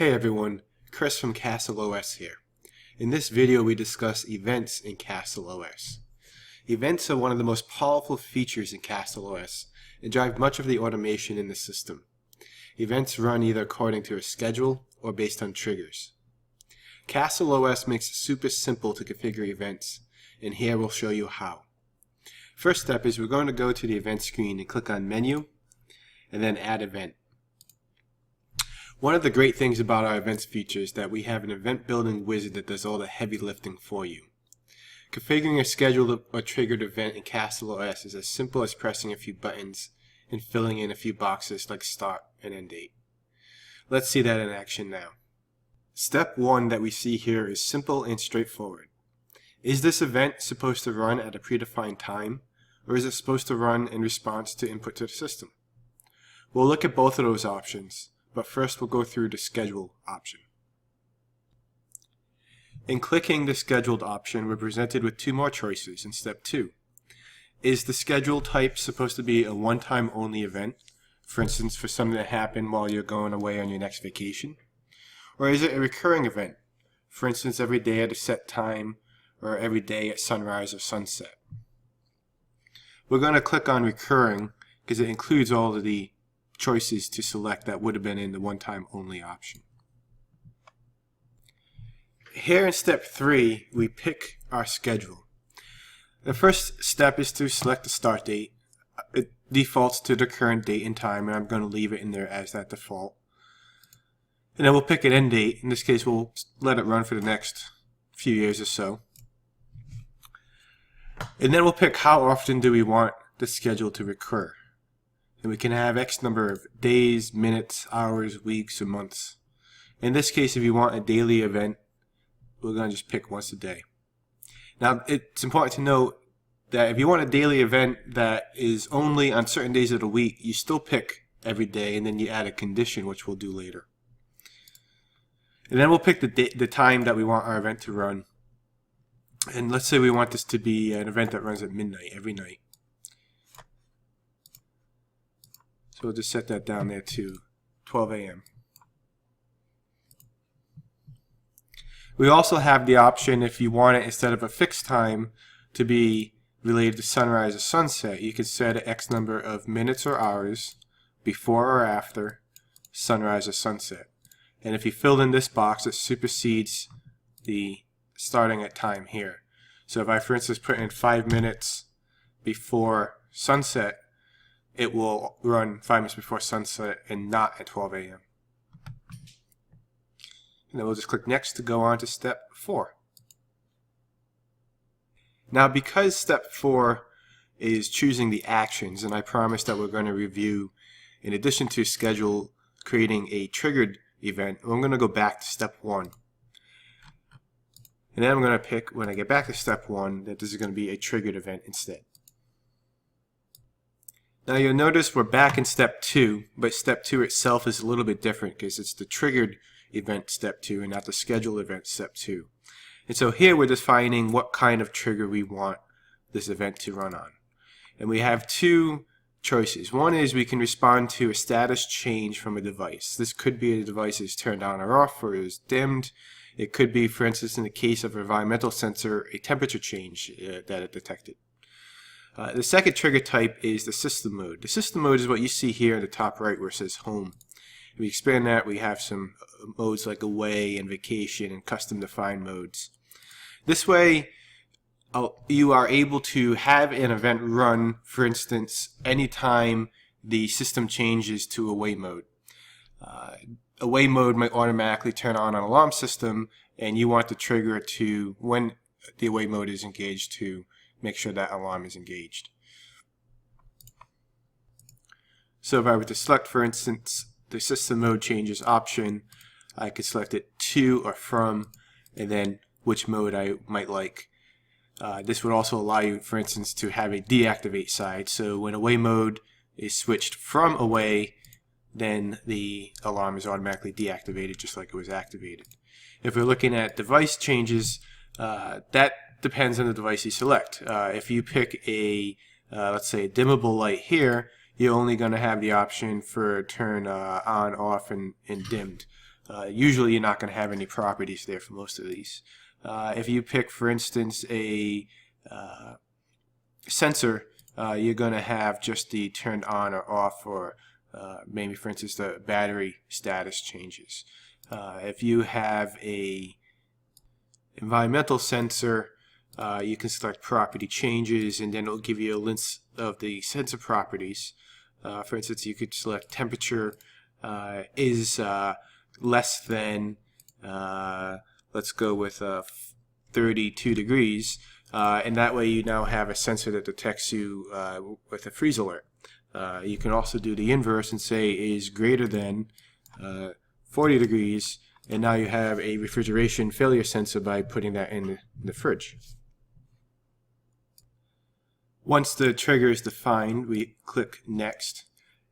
Hey everyone, Chris from CastleOS here. In this video we discuss events in CastleOS. Events are one of the most powerful features in CastleOS and drive much of the automation in the system. Events run either according to a schedule or based on triggers. CastleOS makes it super simple to configure events, and here we'll show you how. First step is we're going to go to the event screen and click on Menu and then Add Event. One of the great things about our events feature is that we have an event building wizard that does all the heavy lifting for you. Configuring a scheduled or triggered event in CastleOS is as simple as pressing a few buttons and filling in a few boxes like start and end date. Let's see that in action now. Step 1 that we see here is simple and straightforward. Is this event supposed to run at a predefined time, or is it supposed to run in response to input to the system? We'll look at both of those options. But first we'll go through the schedule option. In clicking the scheduled option, we're presented with two more choices in step 2. Is the schedule type supposed to be a one-time only event, for instance for something to happen while you're going away on your next vacation? Or is it a recurring event, for instance every day at a set time or every day at sunrise or sunset? We're going to click on recurring because it includes all of the choices to select that would have been in the one-time only option. Here in step 3 we pick our schedule. The first step is to select the start date. It defaults to the current date and time, and I'm going to leave it in there as that default. And then we'll pick an end date. In this case we'll let it run for the next few years or so. And then we'll pick how often do we want the schedule to recur. And we can have X number of days, minutes, hours, weeks, or months. In this case, if you want a daily event, we're going to just pick once a day. Now, it's important to note that if you want a daily event that is only on certain days of the week, you still pick every day, and then you add a condition, which we'll do later. And then we'll pick the time that we want our event to run. And let's say we want this to be an event that runs at midnight every night. So we'll just set that down there to 12 a.m. We also have the option, if you want it instead of a fixed time to be related to sunrise or sunset, you can set X number of minutes or hours before or after sunrise or sunset. And if you filled in this box, it supersedes the starting at time here. So if I, for instance, put in 5 minutes before sunset, it will run 5 minutes before sunset and not at 12 a.m. And then we'll just click next to go on to step 4. Now because step 4 is choosing the actions, and I promised that we're going to review, in addition to schedule, creating a triggered event, I'm going to go back to step 1. And then I'm going to pick, when I get back to step 1, that this is going to be a triggered event instead. Now you'll notice we're back in step 2, but step 2 itself is a little bit different because it's the triggered event step 2 and not the scheduled event step 2. And so here we're defining what kind of trigger we want this event to run on. And we have two choices. One is we can respond to a status change from a device. This could be a device is turned on or off or is dimmed. It could be, for instance, in the case of an environmental sensor, a temperature change that it detected. The second trigger type is the system mode. The system mode is what you see here in the top right where it says home. If we expand that, we have some modes like away and vacation and custom defined modes. This way you are able to have an event run, for instance, anytime the system changes to away mode. Away mode might automatically turn on an alarm system, and you want the trigger to, when the away mode is engaged, to make sure that alarm is engaged. So if I were to select, for instance, the system mode changes option, I could select it to or from, and then which mode I might like. This would also allow you, for instance, to have a deactivate side. So when away mode is switched from away, then the alarm is automatically deactivated just like it was activated. If we're looking at device changes, that depends on the device you select. If you pick a, let's say, a dimmable light here, you're only going to have the option for turn on, off, and dimmed. Usually you're not going to have any properties there for most of these. If you pick, for instance, a sensor, you're going to have just the turned on or off, or maybe, for instance, the battery status changes. If you have a environmental sensor, you can select property changes, and then it'll give you a list of the sensor properties. For instance, you could select temperature is less than, let's go with 32 degrees, and that way you now have a sensor that detects you with a freeze alert. You can also do the inverse and say is greater than 40 degrees, and now you have a refrigeration failure sensor by putting that in the fridge. Once the trigger is defined, we click Next,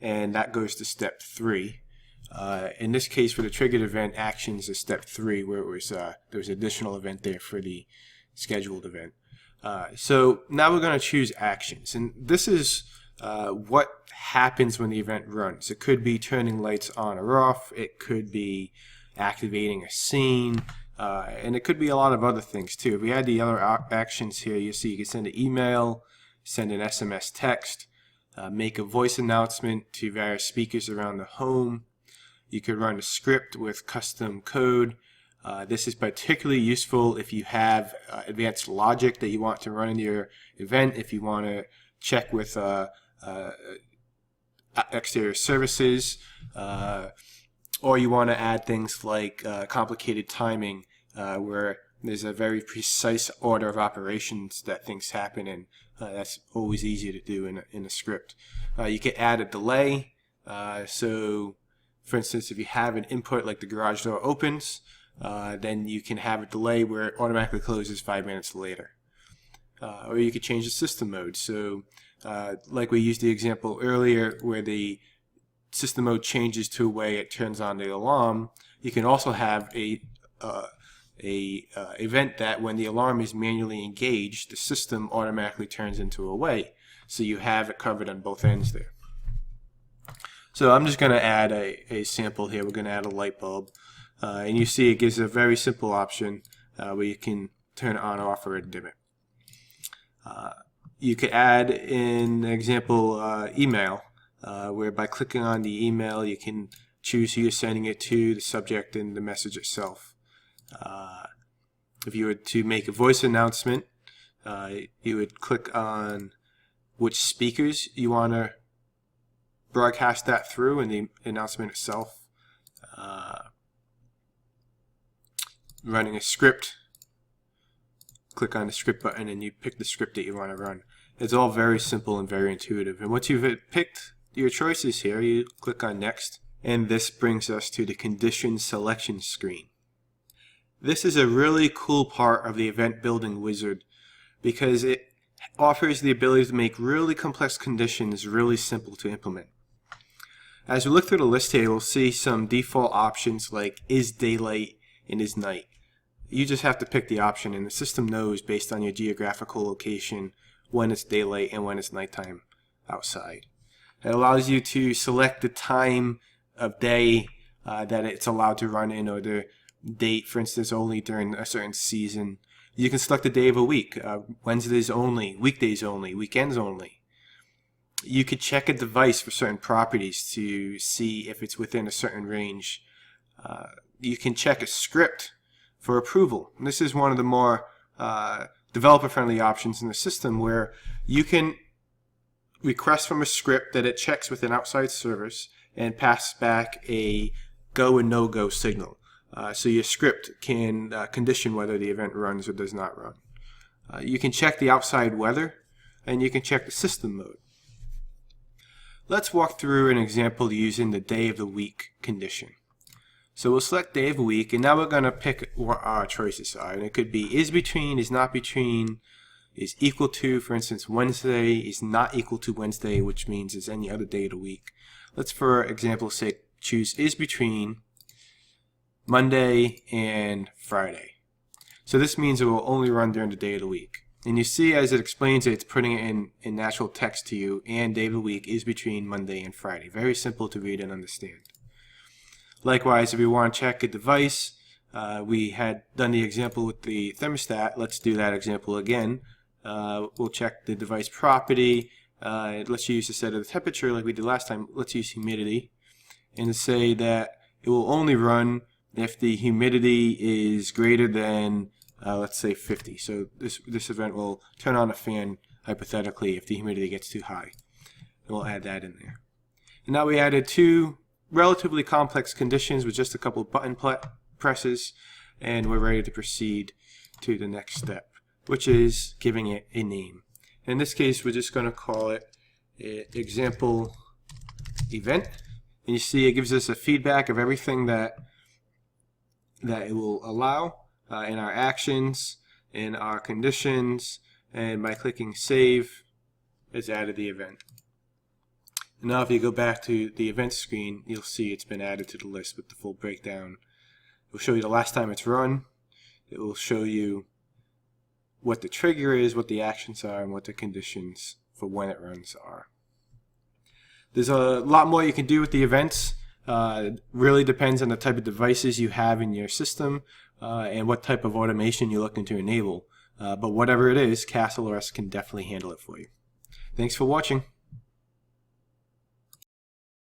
and that goes to step 3. In this case, for the triggered event, actions is step 3, where it was there was an additional event there for the scheduled event. So now we're going to choose actions, and this is what happens when the event runs. It could be turning lights on or off, it could be activating a scene, and it could be a lot of other things too. If we had the other actions here, you see you can send an email, send an SMS text, make a voice announcement to various speakers around the home. You could run a script with custom code. This is particularly useful if you have advanced logic that you want to run in your event, if you want to check with exterior services, or you want to add things like complicated timing, where there's a very precise order of operations that things happen in. That's always easy to do in a script. You can add a delay. So, for instance, if you have an input like the garage door opens, then you can have a delay where it automatically closes 5 minutes later. Or you could change the system mode. So, like we used the example earlier where the system mode changes to a way it turns on the alarm, you can also have a event that when the alarm is manually engaged, the system automatically turns into away. So you have it covered on both ends there. So I'm just going to add a sample here. We're going to add a light bulb. And you see it gives a very simple option where you can turn it on or off or dim it. You could add in example email, where by clicking on the email you can choose who you're sending it to, the subject, and the message itself. If you were to make a voice announcement, you would click on which speakers you want to broadcast that through in the announcement itself. Running a script, click on the script button and you pick the script that you want to run. It's all very simple and very intuitive. And once you've picked your choices here, you click on Next, and this brings us to the condition selection screen. This is a really cool part of the event building wizard because it offers the ability to make really complex conditions really simple to implement. As we look through the list here, we'll see some default options like is daylight and is night. You just have to pick the option, and the system knows based on your geographical location when it's daylight and when it's nighttime outside. It allows you to select the time of day that it's allowed to run in, or the date, for instance, only during a certain season. You can select the day of a week, Wednesdays only, weekdays only, weekends only. You could check a device for certain properties to see if it's within a certain range. You can check a script for approval. And this is one of the more developer-friendly options in the system, where you can request from a script that it checks with an outside service and pass back a go and no-go signal. So your script can condition whether the event runs or does not run. You can check the outside weather, and you can check the system mode. Let's walk through an example using the day of the week condition. So we'll select day of the week, and now we're going to pick what our choices are. And it could be is between, is not between, is equal to, for instance, Wednesday, is not equal to Wednesday, which means is any other day of the week. Let's, for example's sake, choose is between Monday and Friday. So this means it will only run during the day of the week. And you see as it explains it, it's putting it in natural text to you, and day of the week is between Monday and Friday. Very simple to read and understand. Likewise, if we want to check a device, we had done the example with the thermostat. Let's do that example again. We'll check the device property. Let's use the set of the temperature like we did last time. Let's use humidity and say that it will only run if the humidity is greater than let's say 50. So this event will turn on a fan hypothetically if the humidity gets too high. And we'll add that in there. And now we added two relatively complex conditions with just a couple of button presses, and we're ready to proceed to the next step, which is giving it a name. In this case, we're just going to call it example event. And you see it gives us a feedback of everything that it will allow in our actions, in our conditions, and by clicking save, it's added the event. And now if you go back to the events screen, you'll see it's been added to the list with the full breakdown. It will show you the last time it's run. It will show you what the trigger is, what the actions are, and what the conditions for when it runs are. There's a lot more you can do with the events. It really depends on the type of devices you have in your system and what type of automation you're looking to enable. But whatever it is, CastleOS can definitely handle it for you. Thanks for watching.